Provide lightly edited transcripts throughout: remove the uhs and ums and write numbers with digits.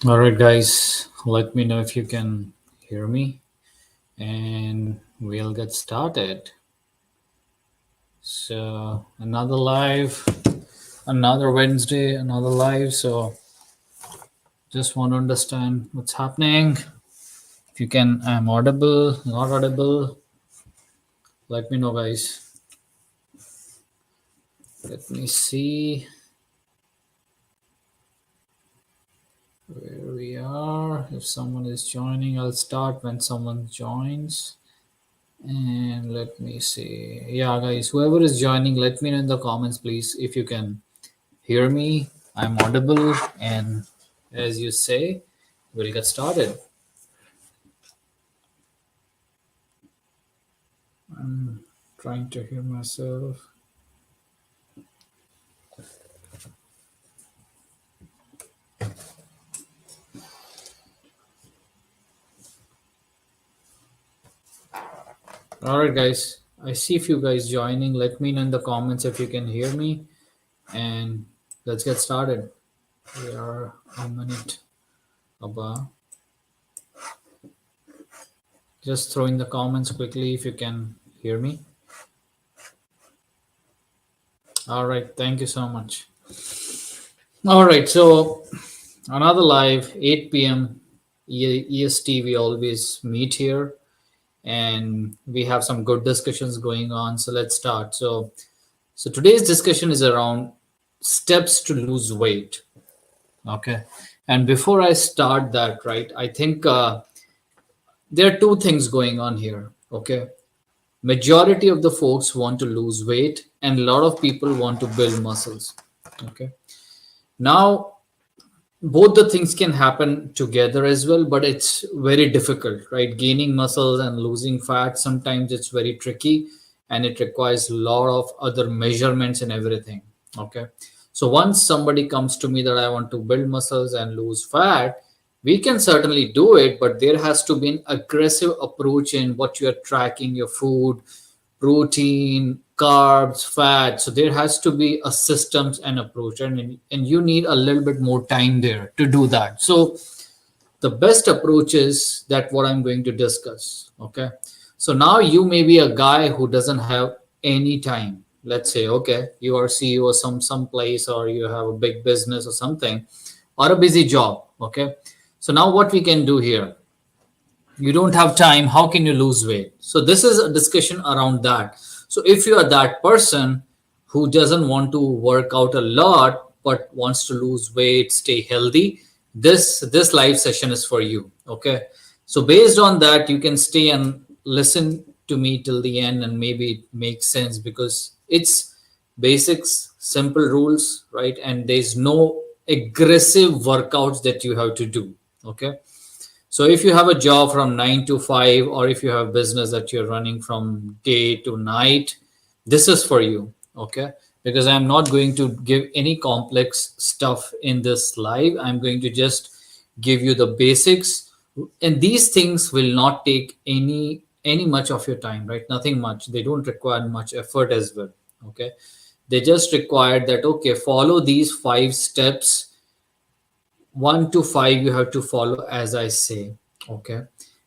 All right, guys, let me know if you can hear me and we'll get started. So, another live, another Wednesday, another live. So, just want to understand what's happening. If you can, I'm audible, not audible, let me know, guys. Let me see where we are. If someone is joining, I'll start when someone joins. And let me see. Yeah, guys, whoever is joining, let me know in the comments, please, if you can hear me. I'm audible. And as you say, we'll get started. I'm trying to hear myself. All right, guys. I see a few guys joining. Let me know in the comments if you can hear me. And let's get started. We are a minute above. Just throw in the comments quickly if you can hear me. All right. Thank you so much. All right. So another live 8 p.m. EST. We always meet here and we have some good discussions going on. So let's start. So today's discussion is around steps to lose weight. Okay. And before I start that, right, I think there are two things going on here. Okay. Majority of the folks want to lose weight and a lot of people want to build muscles. Okay. Now, both the things can happen together as well, but it's very difficult, right? Gaining muscles and losing fat, sometimes it's very tricky and it requires a lot of other measurements and everything. Okay. So once somebody comes to me that I want to build muscles and lose fat, we can certainly do it, but there has to be an aggressive approach in what you are tracking your food, protein, carbs, fat. So there has to be a systems and approach, and you need a little bit more time there to do that. So the best approach is that what I'm going to discuss. Okay. So now you may be a guy who doesn't have any time. Let's say, okay, you are CEO of some place or you have a big business or something or a busy job. Okay. So now what we can do here, you don't have time, how can you lose weight? So this is a discussion around that. So if you are that person who doesn't want to work out a lot but wants to lose weight, stay healthy, this live session is for you. Okay. So based on that, you can stay and listen to me till the end and maybe it makes sense because it's basics, simple rules, right? And there's no aggressive workouts that you have to do. Okay. So if you have a job from 9 to 5, or if you have business that you're running from day to night, this is for you. Okay. Because I'm not going to give any complex stuff in this live. I'm going to just give you the basics. And these things will not take any much of your time, right? Nothing much. They don't require much effort as well. Okay. They just require that, okay, follow these 5 steps, 1 to 5 you have to follow as I say. Okay.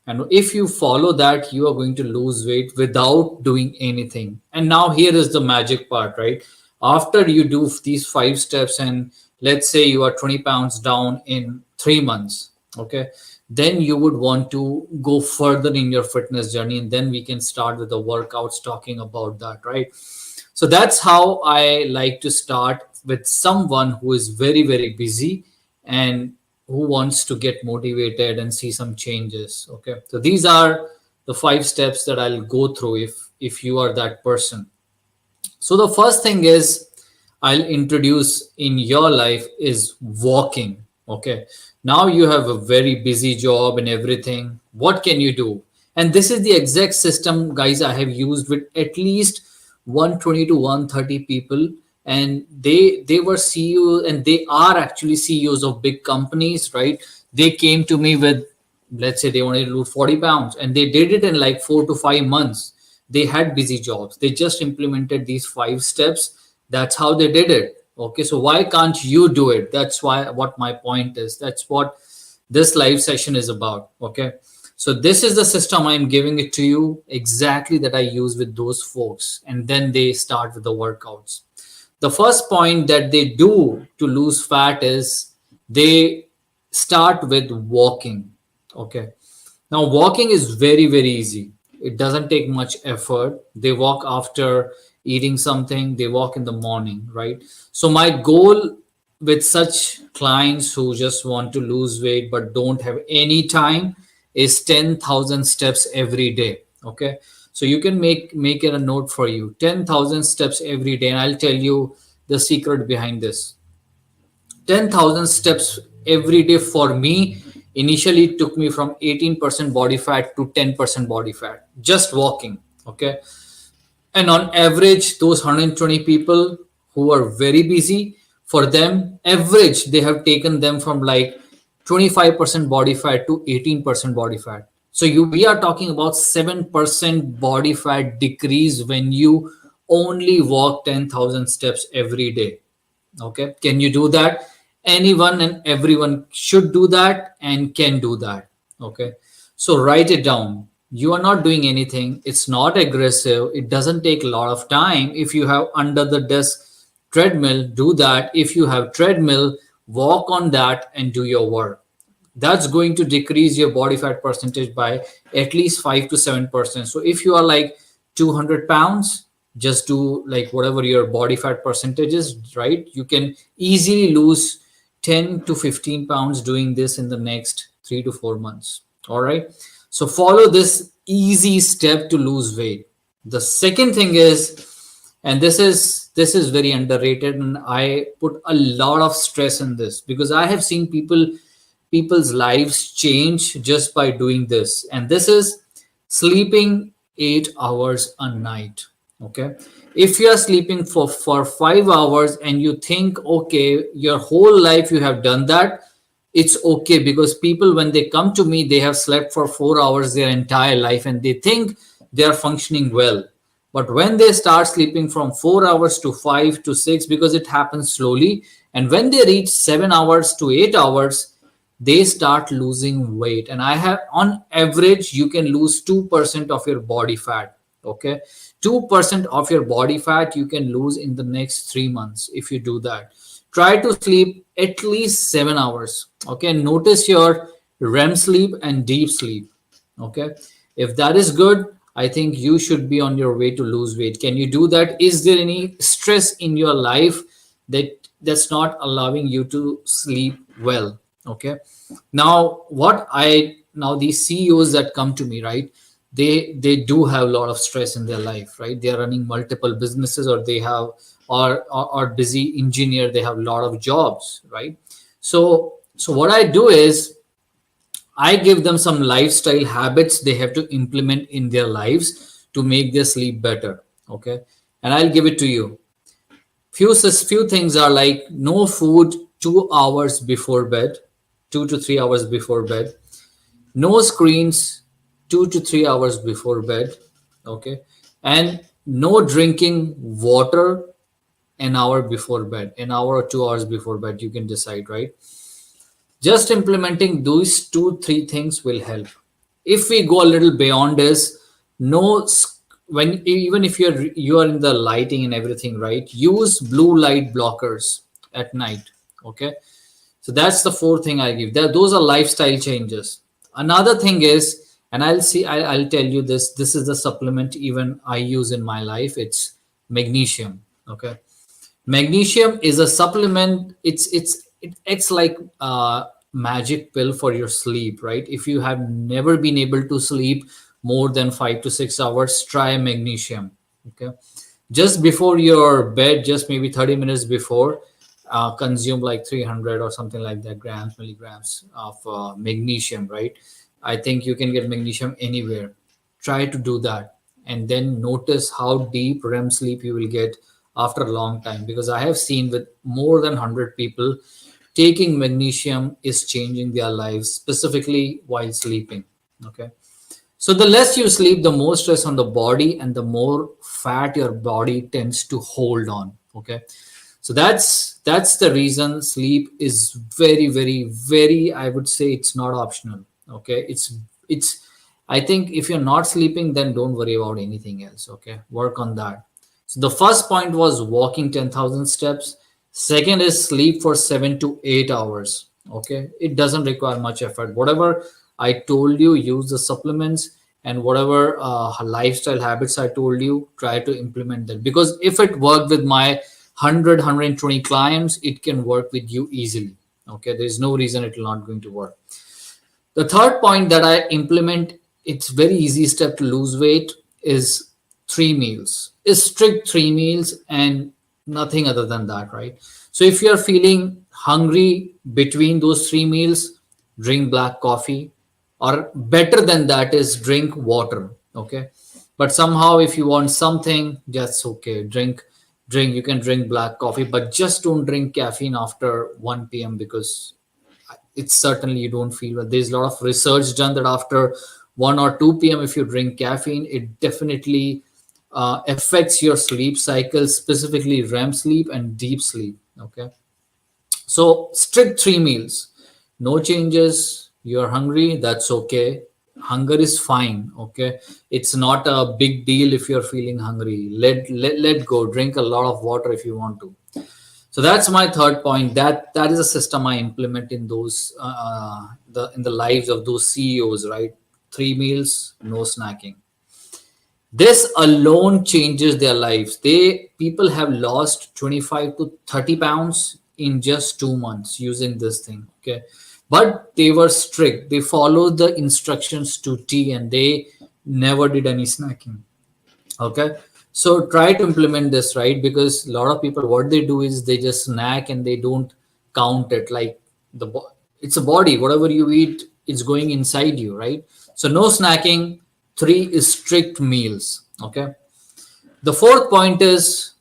And if you follow that, you are going to lose weight without doing anything. And now here is the magic part, right? After you do these 5 steps and let's say you are 20 pounds down in 3 months. Okay. Then you would want to go further in your fitness journey, and then we can start with the workouts talking about that, right? So that's how I like to start with someone who is very, very busy and who wants to get motivated and see some changes. Okay. So these are the 5 steps that I'll go through if you are that person. So the first thing is I'll introduce in your life is walking. Okay. Now you have a very busy job and everything. What can you do? And this is the exact system, guys, I have used with at least 120 to 130 people. And they were CEOs and they are actually CEOs of big companies, right? They came to me with, let's say they wanted to lose 40 pounds and they did it in like 4 to 5 months. They had busy jobs, they just implemented these 5 steps. That's how they did it. Okay. So why can't you do it? That's why what my point is. That's what this live session is about. Okay, so this is the system I'm giving it to you exactly that I use with those folks, and then they start with the workouts. The first point that they do to lose fat is they start with walking. Okay, now walking is very easy. It doesn't take much effort. They walk after eating something, they walk in the morning, right? So my goal with such clients who just want to lose weight but don't have any time is 10,000 steps every day. Okay, so you can make it a note for you: 10,000 steps every day. And I'll tell you the secret behind this. 10,000 steps every day for me initially took me from 18% body fat to 10% body fat, just walking. Okay, and on average, those 120 people who are very busy, for them, average, they have taken them from like 25% body fat to 18% body fat. So we are talking about 7% body fat decrease when you only walk 10,000 steps every day. Okay, can you do that? Anyone and everyone should do that and can do that. Okay, so write it down. You are not doing anything, it's not aggressive, it doesn't take a lot of time. If you have under the desk treadmill, do that. If you have treadmill, walk on that and do your work. That's going to decrease your body fat percentage by at least 5 to 7%. So if you are like 200 pounds, just do like whatever your body fat percentage is, right? You can easily lose 10 to 15 pounds doing this in the next 3 to 4 months. All right, so follow this easy step to lose weight. The second thing is, and this is very underrated, and I put a lot of stress in this because I have seen people's lives change just by doing this. And this is sleeping 8 hours a night. Okay, if you are sleeping for 5 hours and you think, okay, your whole life you have done that, it's okay, because people, when they come to me, they have slept for 4 hours their entire life and they think they are functioning well. But when they start sleeping from 4 hours to 5 to 6, because it happens slowly, and when they reach 7 hours to 8 hours, they start losing weight. And I have, on average, you can lose 2% of your body fat. Okay, 2% of your body fat you can lose in the next 3 months if you do that. Try to sleep at least 7 hours. Okay, notice your REM sleep and deep sleep. Okay, if that is good, I think you should be on your way to lose weight. Can you do that? Is there any stress in your life that's not allowing you to sleep well? Okay, now these CEOs that come to me, right, they do have a lot of stress in their life, right? They are running multiple businesses, or they have or busy engineer, they have a lot of jobs, right? So what I do is I give them some lifestyle habits they have to implement in their lives to make their sleep better. Okay, and I'll give it to you. Few things are like: no food 2 hours before bed, 2 to 3 hours before bed; no screens 2 to 3 hours before bed. Okay, and no drinking water an hour before bed, an hour or 2 hours before bed. You can decide, right? Just implementing those 2 3 things will help. If we go a little beyond is, no when even if you are in the lighting and everything, right, use blue light blockers at night. Okay, so that's the fourth thing I give. Those are lifestyle changes. Another thing is, and I'll tell you this. This is the supplement even I use in my life. It's magnesium. Okay, magnesium is a supplement. It acts like a magic pill for your sleep, right? If you have never been able to sleep more than 5 to 6 hours, try magnesium. Okay, just before your bed, just maybe 30 minutes before, consume like 300 or something like that milligrams of magnesium, right? I think you can get magnesium anywhere. Try to do that, and then notice how deep REM sleep you will get after a long time, because I have seen with more than 100 people, taking magnesium is changing their lives, specifically while sleeping. Okay, so the less you sleep, the more stress on the body and the more fat your body tends to hold on. Okay, So that's the reason sleep is very, very, very, I would say it's not optional. Okay. It's I think if you're not sleeping, then don't worry about anything else. Okay. Work on that. So the first point was walking 10,000 steps. Second is sleep for 7 to 8 hours. Okay. It doesn't require much effort. Whatever I told you, use the supplements, and whatever lifestyle habits I told you, try to implement that. Because if it worked with my 120 clients, it can work with you easily. Okay. There's no reason it will not going to work. The third point that I implement, it's very easy step to lose weight, is 3 meals. Is strict 3 meals and nothing other than that, right? So if you're feeling hungry between those 3 meals, drink black coffee, or better than that is drink water. Okay. But somehow if you want something, that's okay. Drink, you can drink black coffee, but just don't drink caffeine after 1 p.m. because it's certainly you don't feel well. There's a lot of research done that after 1 or 2 p.m. if you drink caffeine, it definitely affects your sleep cycle, specifically REM sleep and deep sleep. Okay. So strict 3 meals, no changes. You're hungry, that's okay. Hunger is fine. Okay. It's not a big deal if you're feeling hungry. Let go. Drink a lot of water if you want to. So that's my third point. That is a system I implement in those in the lives of those CEOs, right? 3 meals, no snacking. This alone changes their lives. People have lost 25 to 30 pounds in just 2 months using this thing. Okay. But they were strict. They followed the instructions to T, and they never did any snacking. Okay. So try to implement this, right? Because a lot of people, what they do is they just snack and they don't count it. Like it's a body. Whatever you eat, it's going inside you, right? So no snacking. 3 is strict meals. Okay. The fourth point is,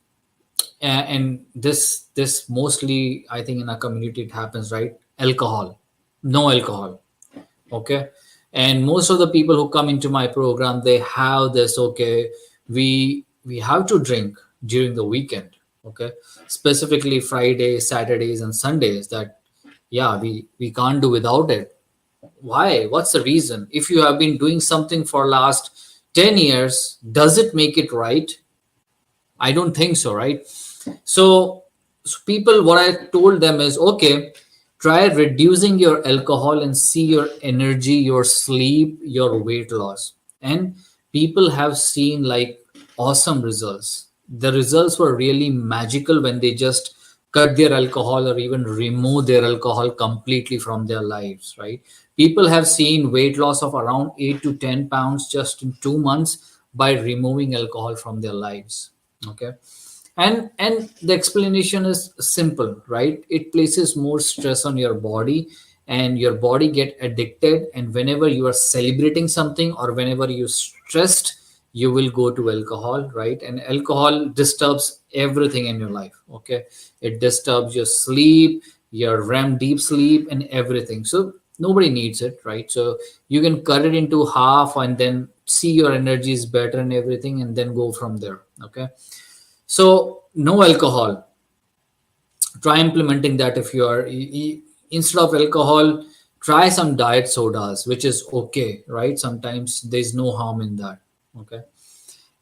and this mostly I think in our community it happens, right? Alcohol. No alcohol. Okay. And most of the people who come into my program, they have this. Okay, we have to drink during the weekend. Okay. Specifically Fridays, Saturdays, and Sundays. That, yeah, we can't do without it. Why? What's the reason? If you have been doing something for last 10 years, does it make it right? I don't think so, right? So people, what I told them is, okay, try reducing your alcohol and see your energy, your sleep, your weight loss. And people have seen like awesome results. The results were really magical when they just cut their alcohol or even remove their alcohol completely from their lives, right? People have seen weight loss of around 8 to 10 pounds just in 2 months by removing alcohol from their lives. Okay. And the explanation is simple, right? It places more stress on your body, and your body get addicted, and whenever you are celebrating something or whenever you're stressed, you will go to alcohol, right? And alcohol disturbs everything in your life. Okay. It disturbs your sleep, your REM deep sleep, and everything. So nobody needs it, right? So you can cut it into half and then see your energy is better and everything, and then go from there. Okay. So no alcohol. Try implementing that. If you are instead of alcohol, try some diet sodas, which is okay, right? Sometimes there's no harm in that. Okay.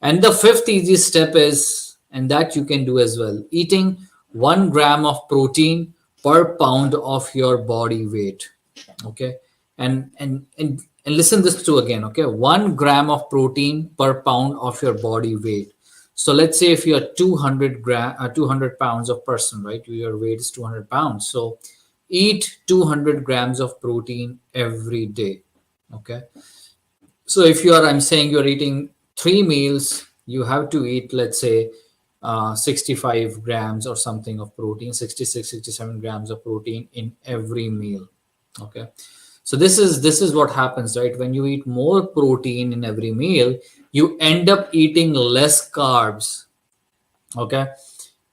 And the fifth easy step is, and that you can do as well, eating 1 gram of protein per pound of your body weight. Okay. And listen this to again. Okay. 1 gram of protein per pound of your body weight. So let's say if you're 200 pounds of person, right? Your weight is 200 pounds. So eat 200 grams of protein every day. Okay. So if I'm saying you're eating 3 meals, you have to eat, let's say, 65 grams or something of protein, 66, 67 grams of protein in every meal. Okay. So this is what happens, right? When you eat more protein in every meal, you end up eating less carbs. Okay.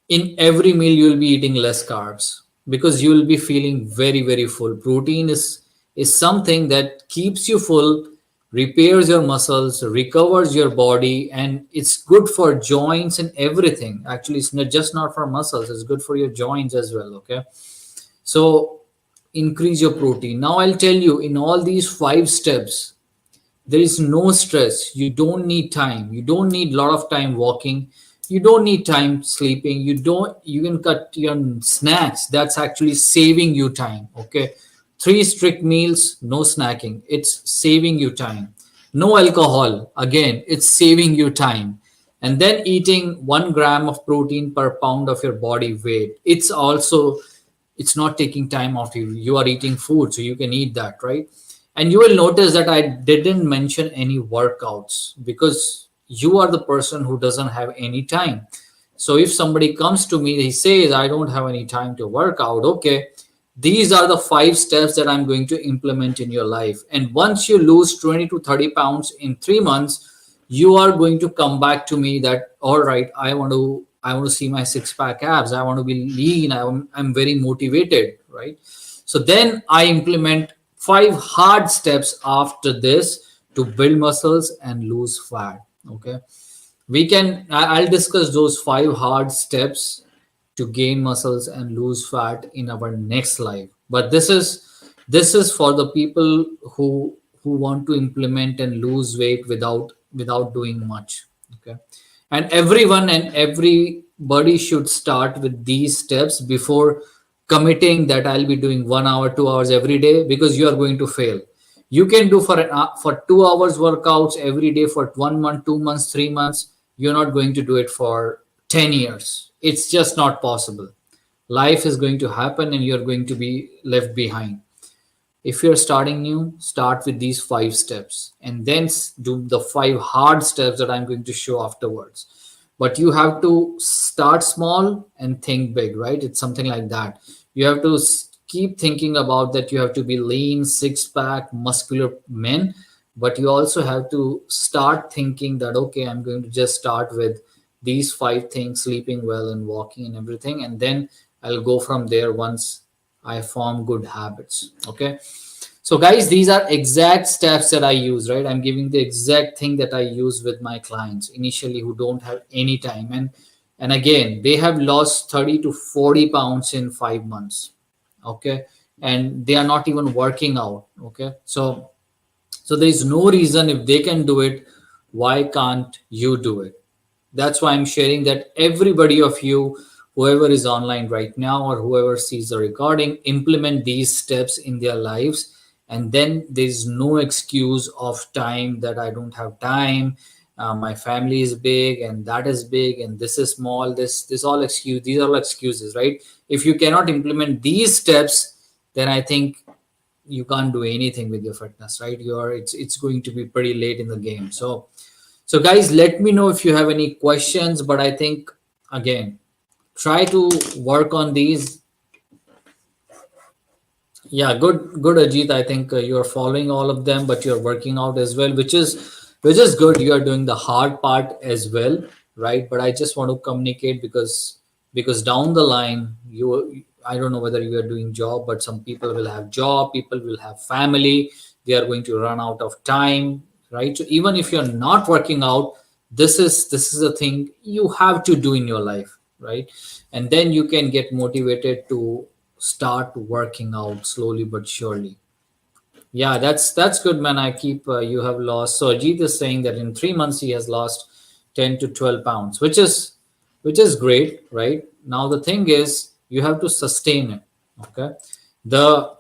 In every meal, you will be eating less carbs because you will be feeling very, very full. Protein is something that keeps you full repairs your muscles, recovers your body, and it's good for joints and everything. Actually, it's not just not for muscles, it's good for your joints as well. Okay. So increase your protein. Now I'll tell you, in all these 5 steps, there is no stress. You don't need time. You don't need a lot of time walking. You don't need time sleeping. You can cut your snacks. That's actually saving you time. Okay. 3 strict meals, no snacking. It's saving you time. No alcohol. Again, it's saving you time. And then eating 1 gram of protein per pound of your body weight. It's not taking time off you. You are eating food, so you can eat that, right? And you will notice that I didn't mention any workouts because you are the person who doesn't have any time. So if somebody comes to me, he says, I don't have any time to work out. Okay, these are the 5 steps that I'm going to implement in your life. And once you lose 20 to 30 pounds in 3 months, you are going to come back to me that, all right, I want to see my 6 pack abs. I want to be lean. I'm very motivated, right? So then I implement 5 hard steps after this to build muscles and lose fat. Okay. I'll discuss those 5 hard steps to gain muscles and lose fat in our next live. But this is for the people who want to implement and lose weight without doing much. Okay. And everyone and everybody should start with these steps before committing that I'll be doing 1 hour, 2 hours every day, because you are going to fail. You can do for 2 hours workouts every day for 1 month, 2 months, 3 months. You're not going to do it for 10 years. It's just not possible. Life is going to happen and you're going to be left behind. If you're starting new, start with these 5 steps and then do the 5 hard steps that I'm going to show afterwards. But you have to start small and think big, right? It's something like that. You have to keep thinking about that. You have to be lean, 6 pack, muscular men, but you also have to start thinking that, okay, I'm going to just start with these 5 things, sleeping well and walking and everything. And then I'll go from there once I form good habits. Okay. So guys, these are exact steps that I use, right? I'm giving the exact thing that I use with my clients initially who don't have any time. And again, they have lost 30 to 40 pounds in 5 months. Okay. And they are not even working out. Okay. So there is no reason, if they can do it, why can't you do it? That's why I'm sharing that everybody of you, whoever is online right now or whoever sees the recording, implement these steps in their lives. And then there's no excuse of time that I don't have time. My family is big and that is big and this is small. This all excuse. These are all excuses, right? If you cannot implement these steps, then I think you can't do anything with your fitness, right? It's going to be pretty late in the game. So guys, let me know if you have any questions. But I think again, try to work on these. Yeah, good, Ajit. I think you're following all of them, but you're working out as well, which is good. You are doing the hard part as well, right? But I just want to communicate because down the line, I don't know whether you are doing job, but some people will have job, people will have family. They are going to run out of time, right? So even if you're not working out, this is a thing you have to do in your life, right? And then you can get motivated to start working out slowly but surely. Yeah, that's good, man. I keep you have lost. So Ajit is saying that in 3 months he has lost 10 to 12 pounds, which is great, right? Now the thing is you have to sustain it. Okay, the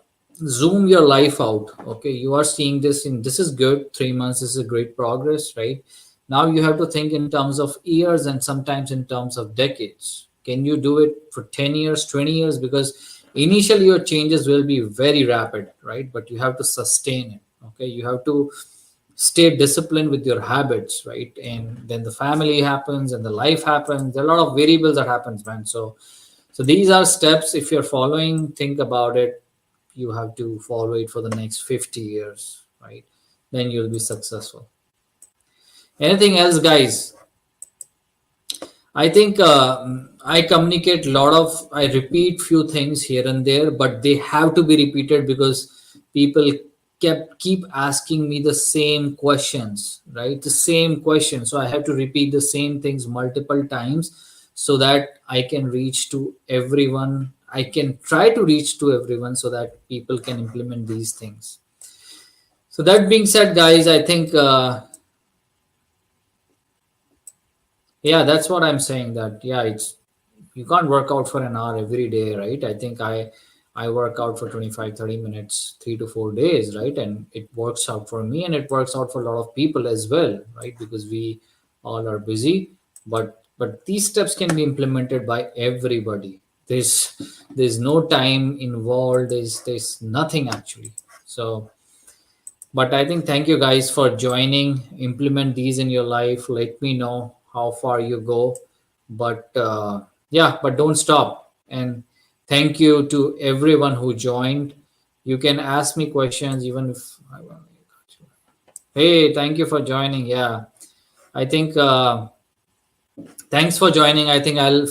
zoom your life out. Okay, you are seeing this is good. 3 months is a great progress, right? Now you have to think in terms of years and sometimes in terms of decades. Can you do it for 10 years, 20 years? Because initially your changes will be very rapid, right? But you have to sustain it. Okay, you have to stay disciplined with your habits, right? And then the family happens and the life happens. There are a lot of variables that happens, man. So these are steps. If you're following, think about it. You have to follow it for the next 50 years, right? Then you'll be successful. Anything else, guys? I think I communicate a lot of, I repeat few things here and there, but they have to be repeated because people keep asking me the same questions, right? The same question. So I have to repeat the same things multiple times so that I can reach to everyone. I can try to reach to everyone so that people can implement these things. So that being said, guys, I think yeah, that's what I'm saying. That yeah, it's you can't work out for an hour every day, right? I think I work out for 25-30 minutes 3 to 4 days, right? And it works out for me and it works out for a lot of people as well, right? Because we all are busy, but these steps can be implemented by everybody. There's no time involved, there's nothing actually. So but I think thank you guys for joining. Implement these in your life. Let me know how far you go. But yeah, but don't stop. And thank you to everyone who joined. You can ask me questions even if I want. Hey, thank you for joining. Yeah, I think thanks for joining. I think I'll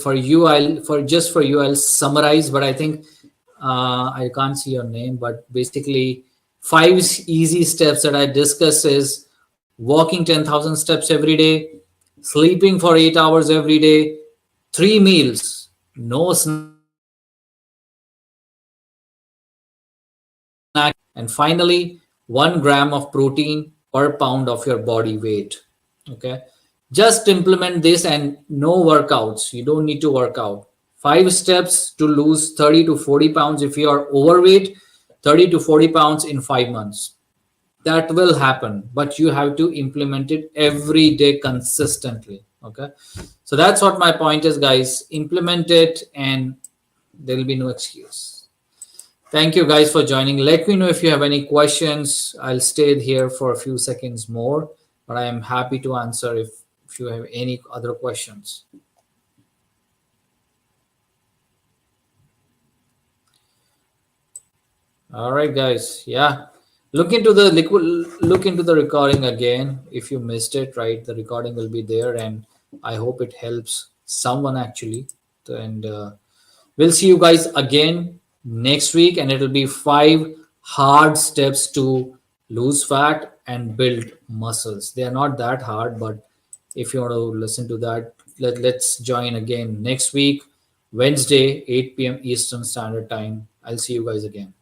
summarize, but I think I can't see your name, but basically, five easy steps that I discuss is walking 10,000 steps every day, sleeping for 8 hours every day, 3 meals, no snack, and finally, 1 gram of protein per pound of your body weight. Okay. Just implement this and no workouts. You don't need to work out. 5 steps to lose 30 to 40 pounds if you are overweight, 30 to 40 pounds in 5 months. That will happen, but you have to implement it every day consistently. Okay. So that's what my point is, guys. Implement it and there will be no excuse. Thank you guys for joining. Let me know if you have any questions. I'll stay here for a few seconds more, but I am happy to answer if you have any other questions. All right, guys. Yeah. Look into the recording again if you missed it, right? The recording will be there and I hope it helps someone actually. And we'll see you guys again next week, and it'll be 5 hard steps to lose fat and build muscles. They are not that hard, but if you want to listen to that, let's join again next week, Wednesday, 8 p.m. Eastern Standard Time. I'll see you guys again.